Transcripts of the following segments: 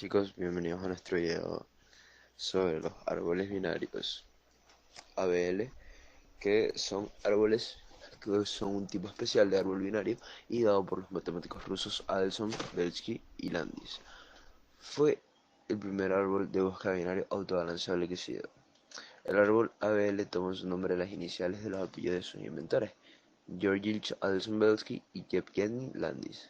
Chicos, bienvenidos a nuestro video sobre los árboles binarios ABL, que son árboles que son un tipo especial de árbol binario y dado por los matemáticos rusos Adelson, Belsky y Landis. Fue el primer árbol de bosque binario autobalanceable que se dio. El árbol ABL toma su nombre de las iniciales de los apellidos de sus inventores, Georg Ilich Adelson Belsky y Yevgeny Landis.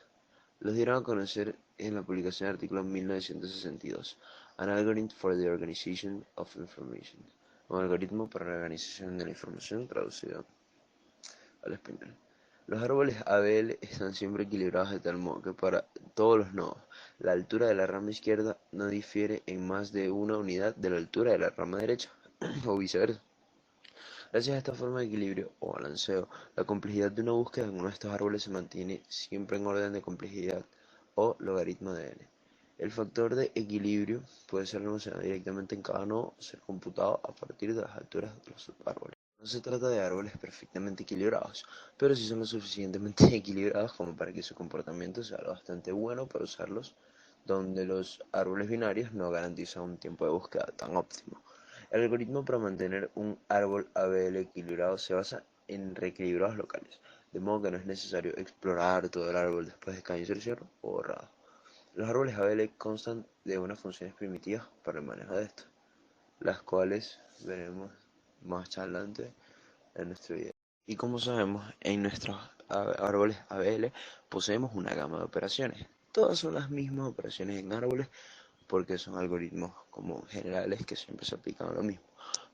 Los dieron a conocer en la publicación del artículo 1962, An Algorithm for the Organization of Information, un algoritmo para la organización de la información traducido al español. Los árboles ABL están siempre equilibrados de tal modo que para todos los nodos, la altura de la rama izquierda no difiere en más de una unidad de la altura de la rama derecha, o viceversa. Gracias a esta forma de equilibrio o balanceo, la complejidad de una búsqueda en uno de estos árboles se mantiene siempre en orden de complejidad o logaritmo de n. El factor de equilibrio puede ser almacenado directamente en cada nodo o ser computado a partir de las alturas de los subárboles. No se trata de árboles perfectamente equilibrados, pero sí son lo suficientemente equilibrados como para que su comportamiento sea lo bastante bueno para usarlos, donde los árboles binarios no garantizan un tiempo de búsqueda tan óptimo. El algoritmo para mantener un árbol ABL equilibrado se basa en reequilibrados locales, de modo que no es necesario explorar todo el árbol después de cada inserción o borrado. Los árboles ABL constan de unas funciones primitivas para el manejo de esto, las cuales veremos más adelante en nuestro video. Y como sabemos, en nuestros árboles ABL poseemos una gama de operaciones. Todas son las mismas operaciones en árboles porque son algoritmos como generales que siempre se aplican a lo mismo.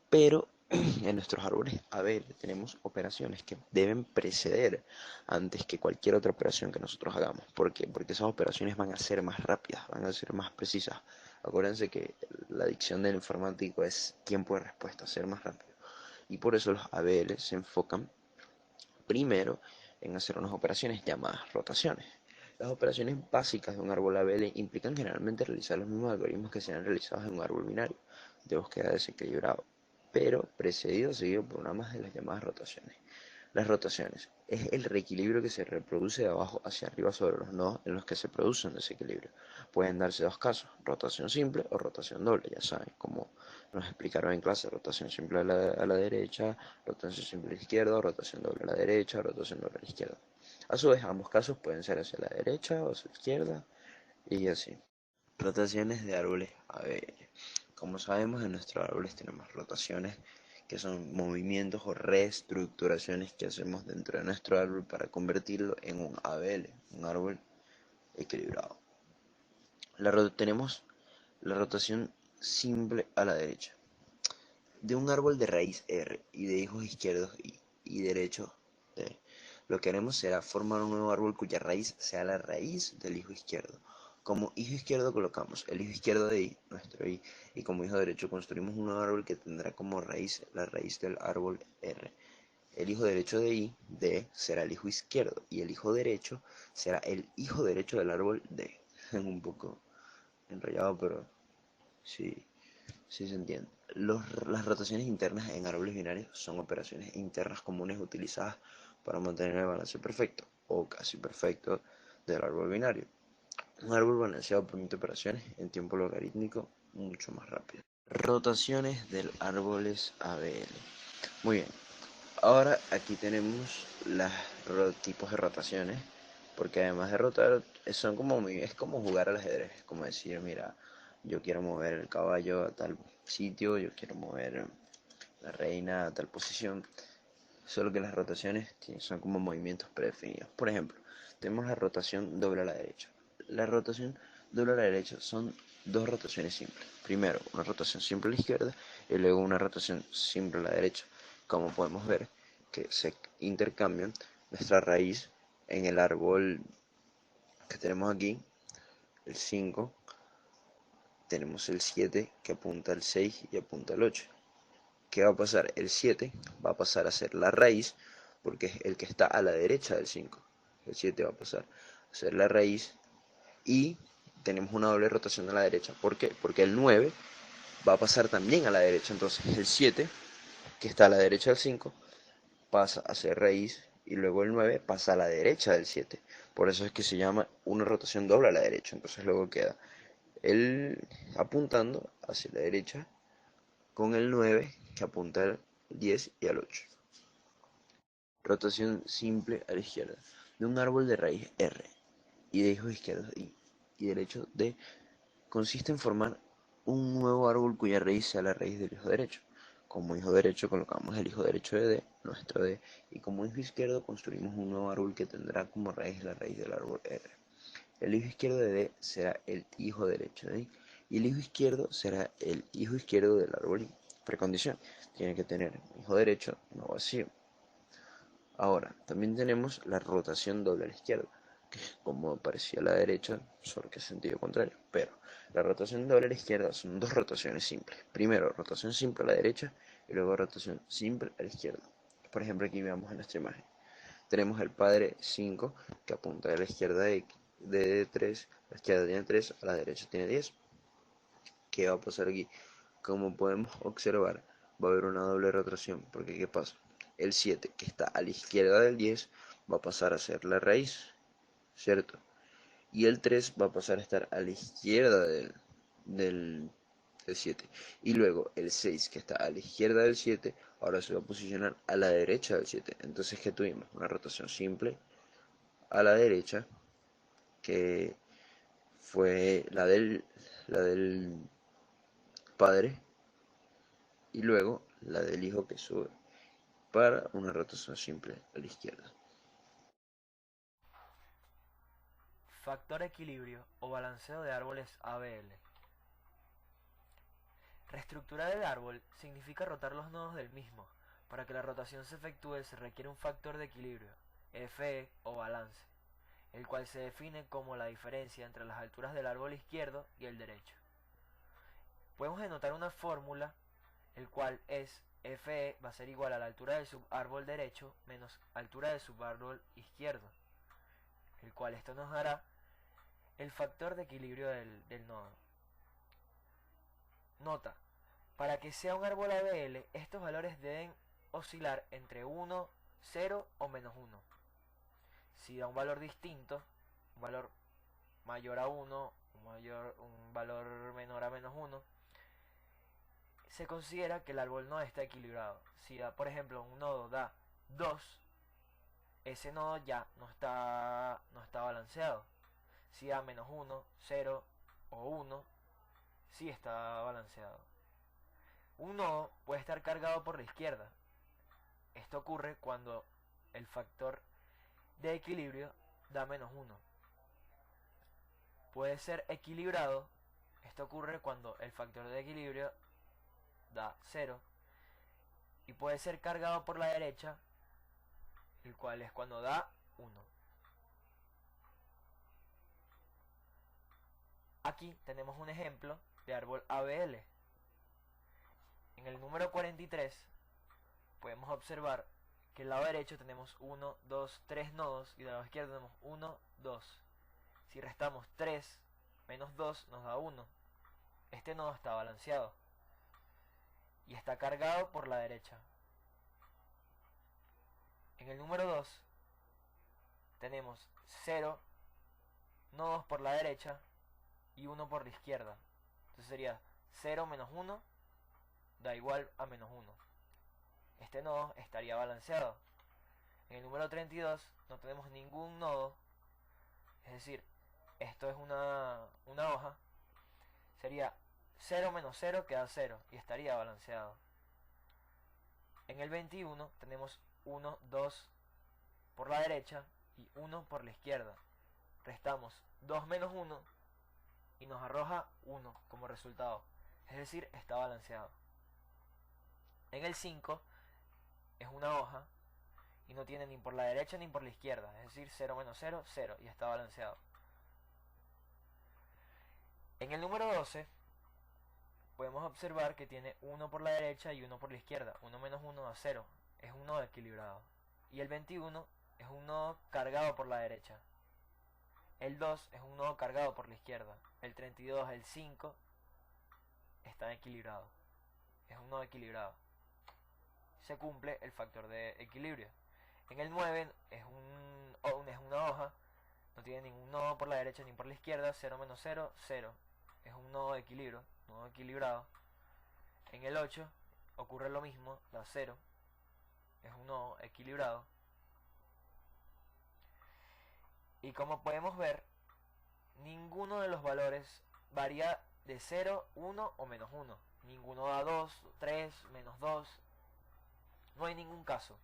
Pero en nuestros árboles ABL tenemos operaciones que deben preceder antes que cualquier otra operación que nosotros hagamos. ¿Por qué? Porque esas operaciones van a ser más rápidas, van a ser más precisas. Acuérdense que la dicción del informático es tiempo de respuesta, ser más rápido. Y por eso los ABL se enfocan primero en hacer unas operaciones llamadas rotaciones. Las operaciones básicas de un árbol ABL implican generalmente realizar los mismos algoritmos que sean realizados en un árbol binario de búsqueda desequilibrado, pero precedido o seguido por una más de las llamadas rotaciones. Las rotaciones es el reequilibrio que se reproduce de abajo hacia arriba sobre los nodos en los que se produce un desequilibrio. Pueden darse dos casos, rotación simple o rotación doble, ya saben, como nos explicaron en clase, rotación simple a la derecha, rotación simple a la izquierda, rotación doble a la derecha, rotación doble a la izquierda. A su vez, ambos casos pueden ser hacia la derecha o hacia la izquierda y así. Rotaciones de árboles ABL. Como sabemos, en nuestros árboles tenemos rotaciones que son movimientos o reestructuraciones que hacemos dentro de nuestro árbol para convertirlo en un ABL, un árbol equilibrado. Tenemos la rotación simple a la derecha. De un árbol de raíz R y de hijos izquierdos y derechos D, lo que haremos será formar un nuevo árbol cuya raíz sea la raíz del hijo izquierdo. Como hijo izquierdo colocamos el hijo izquierdo de I, nuestro I, y como hijo derecho construimos un nuevo árbol que tendrá como raíz la raíz del árbol R. El hijo derecho de I, D, será el hijo izquierdo y el hijo derecho será el hijo derecho del árbol D. Un poco enrollado, pero sí, sí se entiende. Las rotaciones internas en árboles binarios son operaciones internas comunes utilizadas para mantener el balance perfecto o casi perfecto del árbol binario. Un árbol balanceado permite operaciones en tiempo logarítmico mucho más rápido. Rotaciones del árboles ABL. Muy bien. Ahora aquí tenemos los tipos de rotaciones, porque además de rotar, son como es como jugar al ajedrez, es como decir, mira, yo quiero mover el caballo a tal sitio, yo quiero mover la reina a tal posición, solo que las rotaciones son como movimientos predefinidos. Por ejemplo, tenemos la rotación doble a la derecha. La rotación doble a la derecha son dos rotaciones simples. Primero, una rotación simple a la izquierda y luego una rotación simple a la derecha. Como podemos ver, que se intercambian nuestra raíz en el árbol que tenemos aquí, el 5, tenemos el 7 que apunta al 6 y apunta al 8. ¿Qué va a pasar? El 7 va a pasar a ser la raíz porque es el que está a la derecha del 5. El 7 va a pasar a ser la raíz y tenemos una doble rotación a la derecha. ¿Por qué? Porque el 9 va a pasar también a la derecha. Entonces el 7, que está a la derecha del 5, pasa a ser raíz y luego el 9 pasa a la derecha del 7. Por eso es que se llama una rotación doble a la derecha. Entonces luego queda el apuntando hacia la derecha con el 9 que apunta al 10 y al 8. Rotación simple a la izquierda de un árbol de raíz R y de hijos izquierdos y derecho D consiste en formar un nuevo árbol cuya raíz sea la raíz del hijo derecho. Como hijo derecho colocamos el hijo derecho de D, nuestro D, y como hijo izquierdo construimos un nuevo árbol que tendrá como raíz la raíz del árbol R. El hijo izquierdo de D será el hijo derecho de I, y el hijo izquierdo será el hijo izquierdo del árbol I. Precondición, tiene que tener hijo derecho no vacío. Ahora, también tenemos la rotación doble a la izquierda, que es como parecía a la derecha, solo que es sentido contrario. Pero la rotación doble a la izquierda son dos rotaciones simples. Primero, rotación simple a la derecha y luego rotación simple a la izquierda. Por ejemplo, aquí veamos en nuestra imagen. Tenemos el padre 5 que apunta a la izquierda de 3, la izquierda tiene 3, a la derecha tiene 10. ¿Qué va a pasar aquí? Como podemos observar, va a haber una doble rotación, porque ¿qué pasa? El 7 que está a la izquierda del 10 va a pasar a ser la raíz, ¿cierto? Y el 3 va a pasar a estar a la izquierda del, del 7. Y luego el 6 que está a la izquierda del 7 ahora se va a posicionar a la derecha del 7. Entonces, ¿qué tuvimos? Una rotación simple a la derecha, que fue la del padre, y luego la del hijo que sube para una rotación simple a la izquierda. Factor equilibrio o balanceo de árboles ABL. Reestructurar el árbol significa rotar los nodos del mismo. Para que la rotación se efectúe se requiere un factor de equilibrio, Fe o balance, el cual se define como la diferencia entre las alturas del árbol izquierdo y el derecho. Podemos denotar una fórmula, el cual es Fe va a ser igual a la altura del subárbol derecho menos altura del subárbol izquierdo, el cual esto nos dará el factor de equilibrio del nodo. Nota: para que sea un árbol ABL, estos valores deben oscilar entre 1, 0 o menos 1. Si da un valor distinto, un valor mayor a 1, un valor menor a menos 1, se considera que el árbol no está equilibrado. Si da, por ejemplo, un nodo da 2, ese nodo ya no está balanceado. Si da menos 1, 0 o 1, sí está balanceado. Un nodo puede estar cargado por la izquierda. Esto ocurre cuando el factor de equilibrio da menos 1. Puede ser equilibrado. Esto ocurre cuando el factor de equilibrio da 0. Y puede ser cargado por la derecha, el cual es cuando da 1. Aquí tenemos un ejemplo de árbol ABL. En el número 43 podemos observar que del lado derecho tenemos 1, 2, 3 nodos y del lado izquierdo tenemos 1, 2. Si restamos 3 menos 2 nos da 1. Este nodo está balanceado y está cargado por la derecha. En el número 2 tenemos 0 nodos por la derecha y 1 por la izquierda. Entonces sería 0 menos 1 da igual a menos 1. Este nodo estaría balanceado. En el número 32 no tenemos ningún nodo, es decir, esto es una hoja. Sería 0 menos 0 que da 0 y estaría balanceado. En el 21 tenemos 1, 2 por la derecha y 1 por la izquierda. Restamos 2 menos 1 y nos arroja 1 como resultado. Es decir, está balanceado. En el 5 es una hoja y no tiene ni por la derecha ni por la izquierda. Es decir, 0 menos 0, 0 y está balanceado. En el número 12 podemos observar que tiene 1 por la derecha y 1 por la izquierda. 1 menos 1 da 0. Es un nodo equilibrado. Y el 21 es un nodo cargado por la derecha. El 2 es un nodo cargado por la izquierda. El 32, el 5 están equilibrados. Es un nodo equilibrado. Se cumple el factor de equilibrio. En el 9 es una hoja. No tiene ningún nodo por la derecha ni por la izquierda. 0 menos 0, 0. es un nodo de equilibrio, nodo equilibrado. En el 8 ocurre lo mismo, da 0, es un nodo equilibrado. Y como podemos ver, ninguno de los valores varía de 0, 1 o menos 1. Ninguno da 2, 3, menos 2. No hay ningún caso.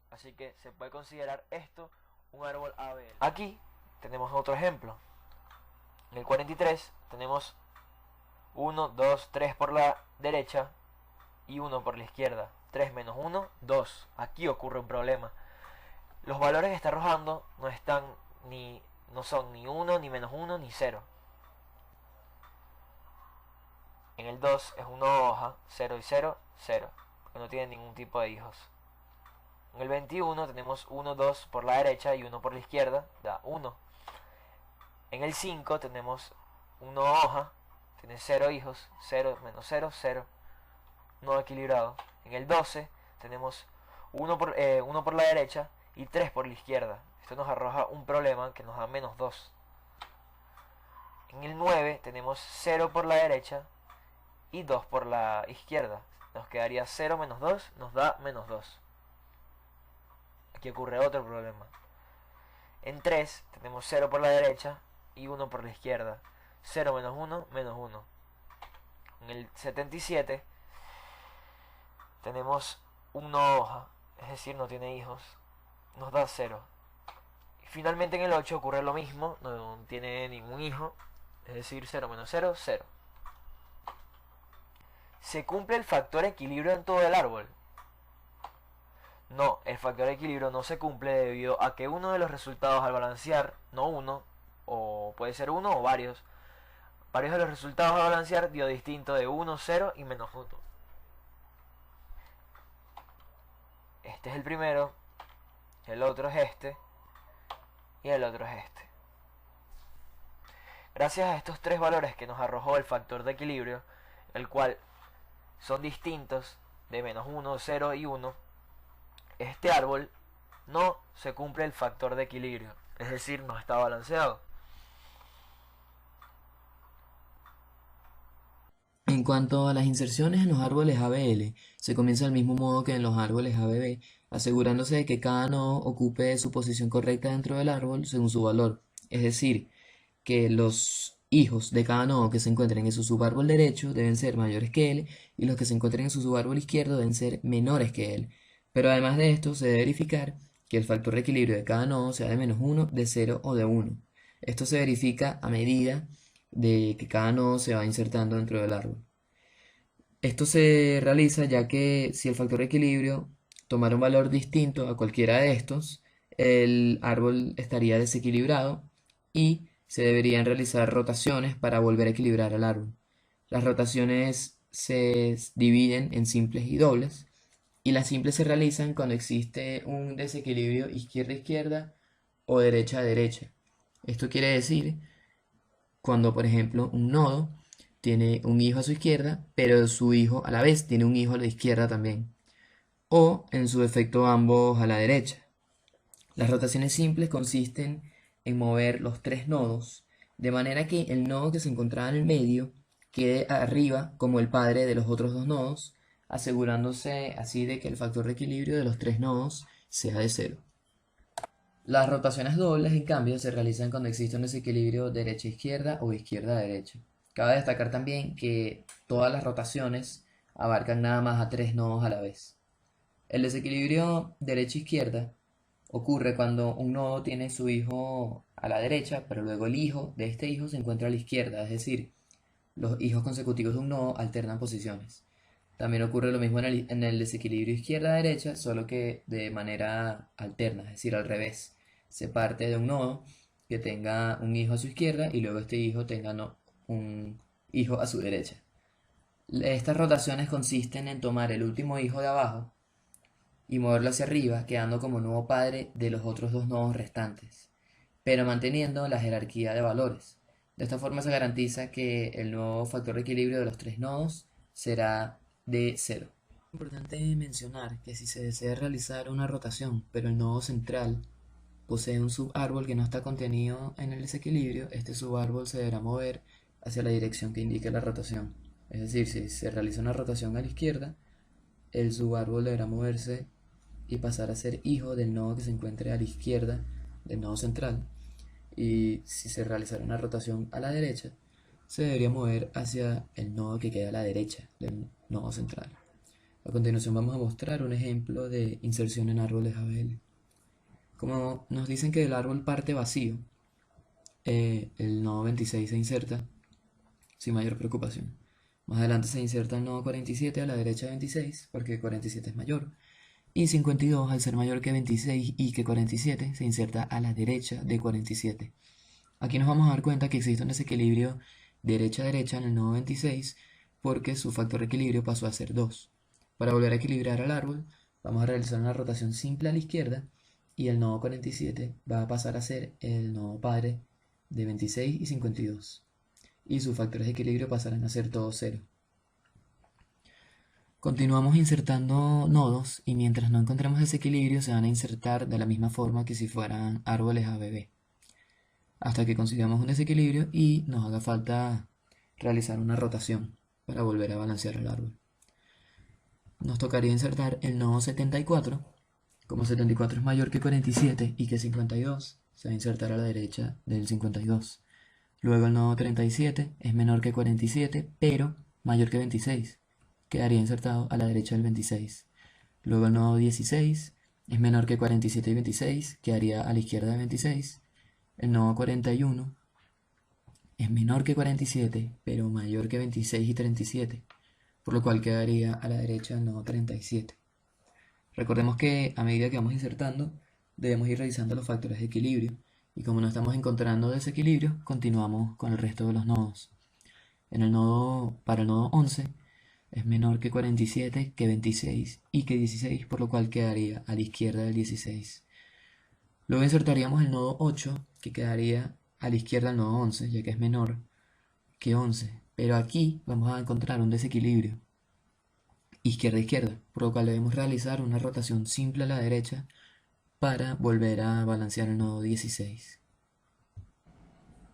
Así que se puede considerar esto un árbol ABL. Aquí tenemos otro ejemplo. En el 43 tenemos 1, 2, 3 por la derecha y 1 por la izquierda. 3 menos 1, 2. Aquí ocurre un problema. Los valores que está arrojando no son ni 1, ni menos 1, ni 0. En el 2 es una hoja, 0 y 0, 0, porque no tiene ningún tipo de hijos. En el 21 tenemos 1, 2 por la derecha y 1 por la izquierda, da 1. En el 5 tenemos una hoja, tiene 0 hijos, 0 menos 0, 0, no equilibrado. En el 12 tenemos 1 por la derecha y 3 por la izquierda. Esto nos arroja un problema que nos da menos 2. En el 9 tenemos 0 por la derecha y 2 por la izquierda. Nos quedaría 0 menos 2, nos da menos 2. Aquí ocurre otro problema. En 3 tenemos 0 por la derecha y 1 por la izquierda. 0 menos 1, menos 1. En el 77 tenemos una hoja, es decir, no tiene hijos, nos da 0. Y finalmente en el 8 ocurre lo mismo, no tiene ningún hijo, es decir, 0 menos 0, 0. ¿Se cumple el factor equilibrio en todo el árbol? No, el factor equilibrio no se cumple debido a que uno de los resultados al balancear, no uno, o puede ser uno o varios de los resultados al balancear dio distinto de 1, 0 y menos 1. Este es el primero, el otro es este y el otro es este. Gracias a estos tres valores que nos arrojó el factor de equilibrio, el cual son distintos de menos 1, 0 y 1, este árbol no se cumple el factor de equilibrio, es decir, no está balanceado. En cuanto a las inserciones en los árboles ABL, se comienza del mismo modo que en los árboles ABB, asegurándose de que cada nodo ocupe su posición correcta dentro del árbol según su valor, es decir, que los hijos de cada nodo que se encuentren en su subárbol derecho deben ser mayores que él y los que se encuentren en su subárbol izquierdo deben ser menores que él. Pero además de esto, se debe verificar que el factor de equilibrio de cada nodo sea de menos 1, de 0 o de 1. Esto se verifica a medida de que cada nodo se va insertando dentro del árbol. Esto se realiza ya que si el factor de equilibrio tomara un valor distinto a cualquiera de estos, el árbol estaría desequilibrado y se deberían realizar rotaciones para volver a equilibrar al árbol. Las rotaciones se dividen en simples y dobles, y las simples se realizan cuando existe un desequilibrio izquierda-izquierda o derecha-derecha. Esto quiere decir cuando, por ejemplo, un nodo tiene un hijo a su izquierda, pero su hijo a la vez tiene un hijo a la izquierda también, o en su defecto ambos a la derecha. Las rotaciones simples consisten en mover los tres nodos, de manera que el nodo que se encontraba en el medio quede arriba como el padre de los otros dos nodos, asegurándose así de que el factor de equilibrio de los tres nodos sea de 0. Las rotaciones dobles, en cambio, se realizan cuando existe un desequilibrio derecha-izquierda o izquierda-derecha. Cabe destacar también que todas las rotaciones abarcan nada más a tres nodos a la vez. El desequilibrio derecha-izquierda ocurre cuando un nodo tiene su hijo a la derecha, pero luego el hijo de este hijo se encuentra a la izquierda, es decir, los hijos consecutivos de un nodo alternan posiciones. También ocurre lo mismo en el desequilibrio izquierda-derecha, solo que de manera alterna, es decir, al revés. Se parte de un nodo que tenga un hijo a su izquierda y luego este hijo tenga un hijo a su derecha. Estas rotaciones consisten en tomar el último hijo de abajo y moverlo hacia arriba, quedando como nuevo padre de los otros dos nodos restantes, pero manteniendo la jerarquía de valores. De esta forma se garantiza que el nuevo factor de equilibrio de los tres nodos será de 0. Es importante mencionar que si se desea realizar una rotación, pero el nodo central posee un subárbol que no está contenido en el desequilibrio, este subárbol se deberá mover hacia la dirección que indique la rotación. Es decir, si se realiza una rotación a la izquierda, el subárbol deberá moverse y pasar a ser hijo del nodo que se encuentre a la izquierda del nodo central. Y si se realizara una rotación a la derecha, se debería mover hacia el nodo que queda a la derecha del nodo central. A continuación vamos a mostrar un ejemplo de inserción en árboles ABL. Como nos dicen que el árbol parte vacío, el nodo 26 se inserta sin mayor preocupación. Más adelante se inserta el nodo 47 a la derecha de 26, porque 47 es mayor. Y 52, al ser mayor que 26 y que 47, se inserta a la derecha de 47. Aquí nos vamos a dar cuenta que existe un desequilibrio derecha-derecha en el nodo 26, porque su factor de equilibrio pasó a ser 2. Para volver a equilibrar al árbol, vamos a realizar una rotación simple a la izquierda, y el nodo 47 va a pasar a ser el nodo padre de 26 y 52. Y sus factores de equilibrio pasarán a ser todos 0. Continuamos insertando nodos y mientras no encontremos ese equilibrio se van a insertar de la misma forma que si fueran árboles ABB, hasta que consigamos un desequilibrio y nos haga falta realizar una rotación para volver a balancear el árbol. Nos tocaría insertar el nodo 74. Como 74 es mayor que 47 y que 52, se va a insertar a la derecha del 52. Luego el nodo 37 es menor que 47, pero mayor que 26. Quedaría insertado a la derecha del 26. Luego el nodo 16 es menor que 47 y 26, quedaría a la izquierda de 26. El nodo 41 es menor que 47, pero mayor que 26 y 37, por lo cual quedaría a la derecha del nodo 37. Recordemos que a medida que vamos insertando, debemos ir revisando los factores de equilibrio, y como no estamos encontrando desequilibrio, continuamos con el resto de los nodos. Para el nodo 11, es menor que 47, que 26 y que 16, por lo cual quedaría a la izquierda del 16. Luego insertaríamos el nodo 8, que quedaría a la izquierda del nodo 11, ya que es menor que 11. Pero aquí vamos a encontrar un desequilibrio izquierda-izquierda, por lo cual debemos realizar una rotación simple a la derecha para volver a balancear el nodo 16.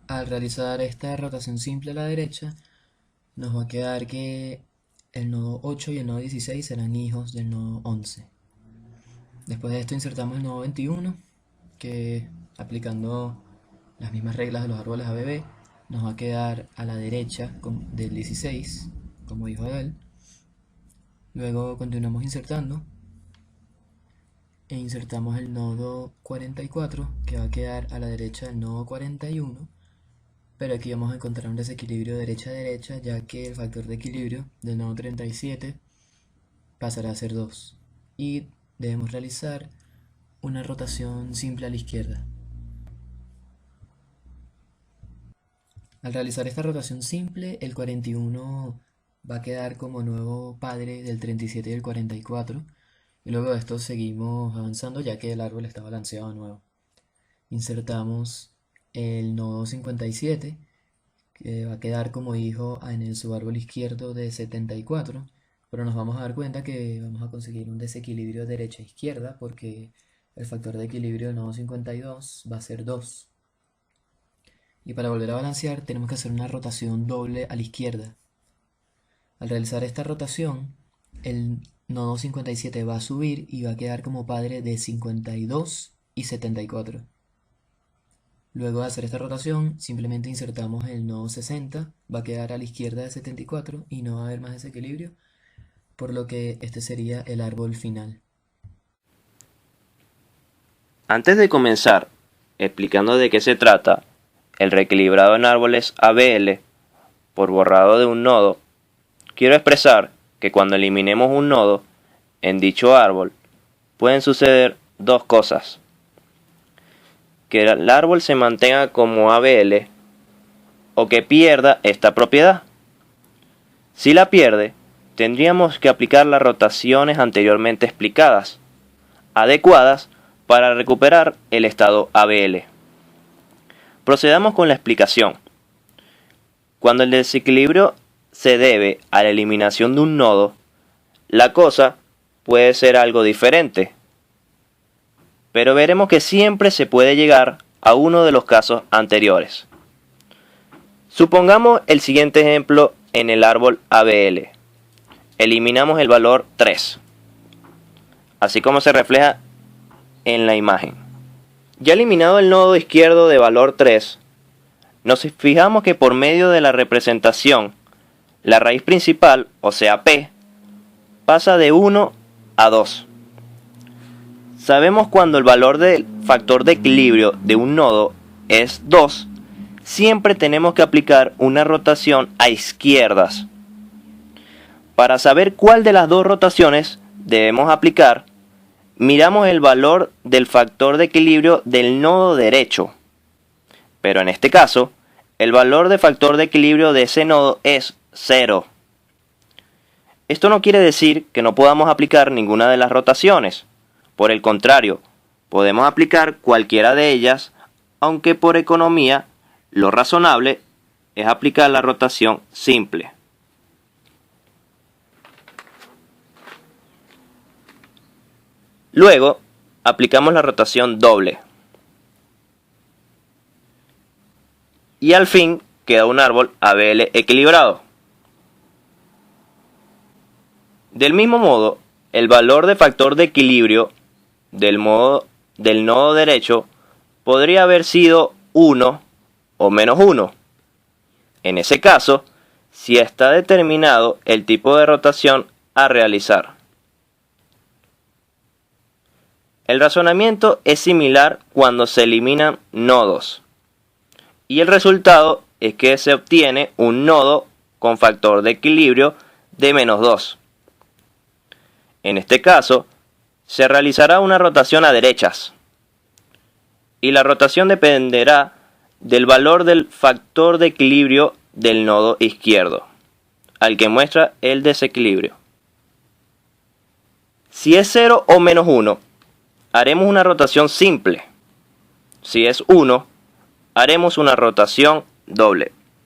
Al realizar esta rotación simple a la derecha, nos va a quedar que el nodo 8 y el nodo 16 serán hijos del nodo 11. Después de esto insertamos el nodo 21, que aplicando las mismas reglas de los árboles ABB, nos va a quedar a la derecha del 16, como hijo de él. Luego continuamos insertando e insertamos el nodo 44, que va a quedar a la derecha del nodo 41, pero aquí vamos a encontrar un desequilibrio derecha-derecha, ya que el factor de equilibrio del nodo 37 pasará a ser 2, y debemos realizar una rotación simple a la izquierda. Al realizar esta rotación simple, el 41 va a quedar como nuevo padre del 37 y el 44, y luego de esto seguimos avanzando ya que el árbol está balanceado de nuevo. Insertamos el nodo 57, que va a quedar como hijo en el subárbol izquierdo de 74, pero nos vamos a dar cuenta que vamos a conseguir un desequilibrio derecha-izquierda porque el factor de equilibrio del nodo 52 va a ser 2. Y para volver a balancear tenemos que hacer una rotación doble a la izquierda. Al realizar esta rotación, el nodo 57 va a subir y va a quedar como padre de 52 y 74. Luego de hacer esta rotación, simplemente insertamos el nodo 60, va a quedar a la izquierda de 74 y no va a haber más desequilibrio, por lo que este sería el árbol final. Antes de comenzar explicando de qué se trata el reequilibrado en árboles ABL por borrado de un nodo, quiero expresar que cuando eliminemos un nodo en dicho árbol pueden suceder dos cosas: que el árbol se mantenga como ABL o que pierda esta propiedad. Si la pierde, tendríamos que aplicar las rotaciones anteriormente explicadas, adecuadas para recuperar el estado ABL. Procedamos con la explicación. Cuando el desequilibrio se debe a la eliminación de un nodo, la cosa puede ser algo diferente, pero veremos que siempre se puede llegar a uno de los casos anteriores. Supongamos el siguiente ejemplo en el árbol ABL. Eliminamos el valor 3, así como se refleja en la imagen. Ya eliminado el nodo izquierdo de valor 3, nos fijamos que por medio de la representación, la raíz principal, o sea P, pasa de 1 a 2. Sabemos cuando el valor del factor de equilibrio de un nodo es 2, siempre tenemos que aplicar una rotación a izquierdas. Para saber cuál de las dos rotaciones debemos aplicar, miramos el valor del factor de equilibrio del nodo derecho. Pero en este caso, el valor de factor de equilibrio de ese nodo es 0. Esto no quiere decir que no podamos aplicar ninguna de las rotaciones. Por el contrario, podemos aplicar cualquiera de ellas, aunque por economía, lo razonable es aplicar la rotación simple. Luego, aplicamos la rotación doble. Y al fin queda un árbol ABL equilibrado. Del mismo modo, el valor de factor de equilibrio del nodo derecho podría haber sido 1 o menos 1. En ese caso, si está determinado el tipo de rotación a realizar. El razonamiento es similar cuando se eliminan nodos. Y el resultado es que se obtiene un nodo con factor de equilibrio de menos 2. En este caso, se realizará una rotación a derechas. Y la rotación dependerá del valor del factor de equilibrio del nodo izquierdo, al que muestra el desequilibrio. Si es 0 o menos 1, haremos una rotación simple. Si es 1, haremos una rotación doble.